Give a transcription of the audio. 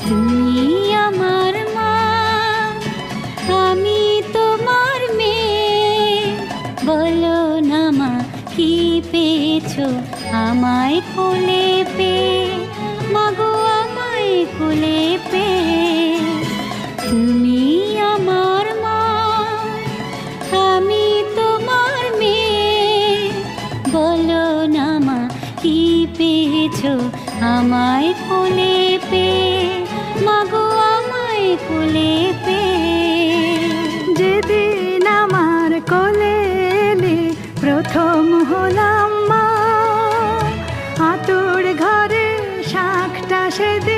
তুমি আমার মা, আমি তোমার মেয়ে। বলো না মা, কি পেয়েছো আমায় কোলে পেয়ে? মাগো আমায় কোলে পেয়ে। তুমি আমার মা, আমি তোমার মেয়ে। বলো না মা, কি পেয়েছো আমায় কোলে পেয়ে? মাগো আমায় কোলে পেয়ে। যেদিন আমার কোলে এলে প্রথম হলাম মা, আতুর ঘরে শাকটা সেদিন